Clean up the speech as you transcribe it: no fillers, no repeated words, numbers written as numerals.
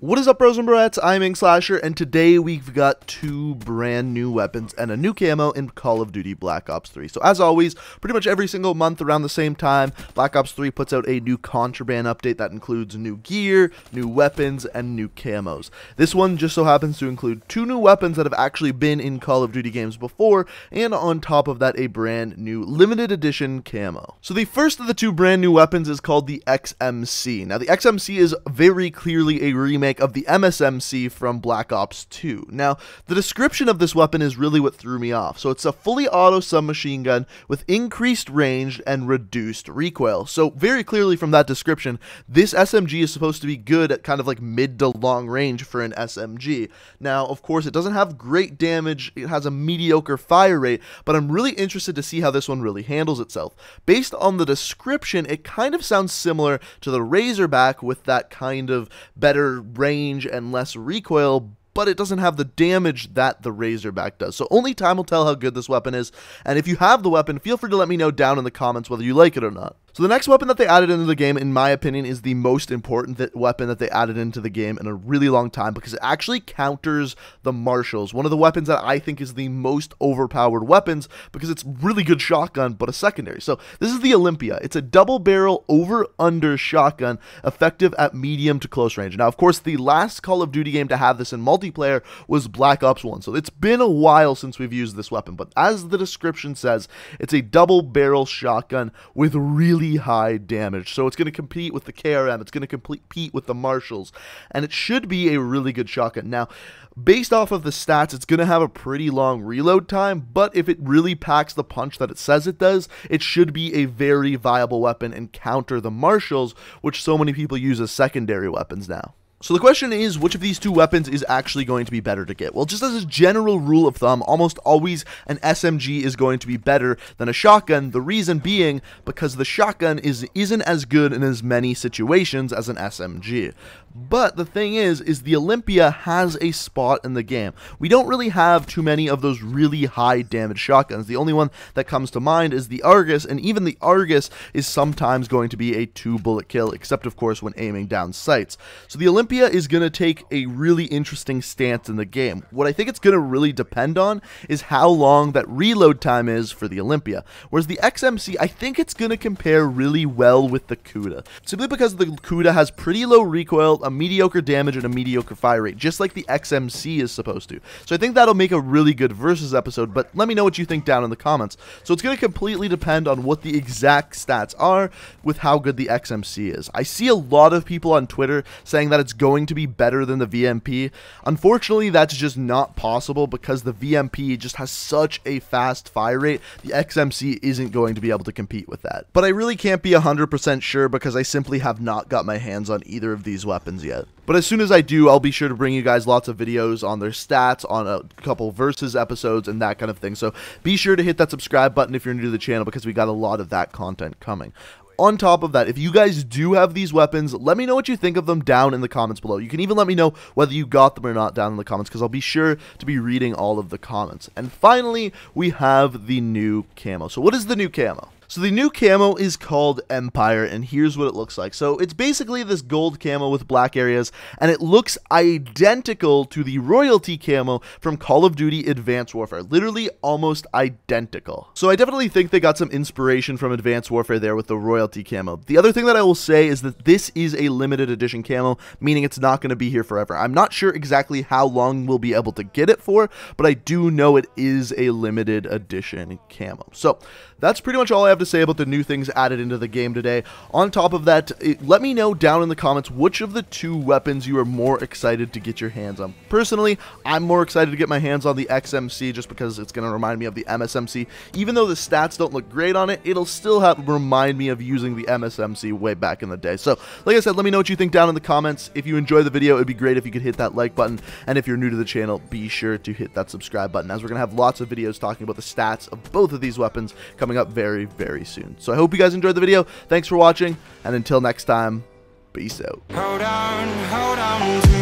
What is up, bros and broettes? I'm Inkslasher, and today we've got two brand new weapons and a new camo in Call of Duty Black Ops 3. So as always, pretty much every single month around the same time, Black Ops 3 puts out a new contraband update that includes new gear, new weapons, and new camos. This one just so happens to include two new weapons that have actually been in Call of Duty games before, and on top of that, a brand new limited edition camo. So the first of the two brand new weapons is called the XMC. Now the XMC is very clearly a remake of the MSMC from Black Ops 2. Now, the description of this weapon is really what threw me off. So it's a fully auto submachine gun with increased range and reduced recoil. So very clearly from that description, this SMG is supposed to be good at kind of like mid to long range for an SMG. Now, of course, it doesn't have great damage, it has a mediocre fire rate, but I'm really interested to see how this one really handles itself. Based on the description, it kind of sounds similar to the Razorback with that kind of better range and less recoil, but it doesn't have the damage that the Razorback does. So only time will tell how good this weapon is, and if you have the weapon, feel free to let me know down in the comments whether you like it or not. So the next weapon that they added into the game, in my opinion, is the most important weapon that they added into the game in a really long time, because it actually counters the Marshals, one of the weapons that I think is the most overpowered weapons, because it's really good shotgun, but a secondary. So this is the Olympia. It's a double barrel over-under shotgun, effective at medium to close range. Now, of course, the last Call of Duty game to have this in multiplayer was Black Ops 1, so it's been a while since we've used this weapon, but as the description says, it's a double barrel shotgun with really high damage. So it's going to compete with the KRM, it's going to compete with the Marshals, and it should be a really good shotgun. Now, based off of the stats, it's going to have a pretty long reload time, but if it really packs the punch that it says it does, it should be a very viable weapon and counter the Marshals, which so many people use as secondary weapons now. So the question is, which of these two weapons is actually going to be better to get? Well, just as a general rule of thumb, almost always an SMG is going to be better than a shotgun. The reason being because the shotgun isn't as good in as many situations as an SMG. But the thing is the Olympia has a spot in the game. We don't really have too many of those really high damage shotguns. The only one that comes to mind is the Argus, and even the Argus is sometimes going to be a 2-bullet kill, except of course when aiming down sights. So the Olympia is going to take a really interesting stance in the game. What I think it's going to really depend on is how long that reload time is for the Olympia. Whereas the XMC, I think it's going to compare really well with the Kuda, simply because the Kuda has pretty low recoil, a mediocre damage, and a mediocre fire rate, just like the XMC is supposed to. So I think that'll make a really good versus episode, but let me know what you think down in the comments. So it's going to completely depend on what the exact stats are with how good the XMC is. I see a lot of people on Twitter saying that it's going to be better than the VMP. Unfortunately, that's just not possible because the VMP just has such a fast fire rate. The XMC isn't going to be able to compete with that. But I really can't be 100% sure because I simply have not got my hands on either of these weapons yet. But as soon as I do, I'll be sure to bring you guys lots of videos on their stats, on a couple versus episodes, and that kind of thing. So be sure to hit that subscribe button if you're new to the channel, because we got a lot of that content coming. On top of that, if you guys do have these weapons, let me know what you think of them down in the comments below. You can even let me know whether you got them or not down in the comments, because I'll be sure to be reading all of the comments. And finally, we have the new camo. So what is the new camo? So the new camo is called Empire, and here's what it looks like. So it's basically this gold camo with black areas, and it looks identical to the royalty camo from Call of Duty Advanced Warfare. Literally almost identical. So I definitely think they got some inspiration from Advanced Warfare there with the royalty camo. The other thing that I will say is that this is a limited edition camo, meaning it's not going to be here forever. I'm not sure exactly how long we'll be able to get it for, but I do know it is a limited edition camo. So that's pretty much all I have to say about the new things added into the game today. On top of that, let me know down in the comments which of the two weapons you are more excited to get your hands on. Personally, I'm more excited to get my hands on the XMC just because it's going to remind me of the MSMC. Even though the stats don't look great on it, it'll still remind me of using the MSMC way back in the day. So, like I said, let me know what you think down in the comments. If you enjoy the video, it'd be great if you could hit that like button. And if you're new to the channel, be sure to hit that subscribe button, as we're going to have lots of videos talking about the stats of both of these weapons coming up very, very soon. So I hope you guys enjoyed the video. Thanks for watching, and until next time, peace out. Hold on to me.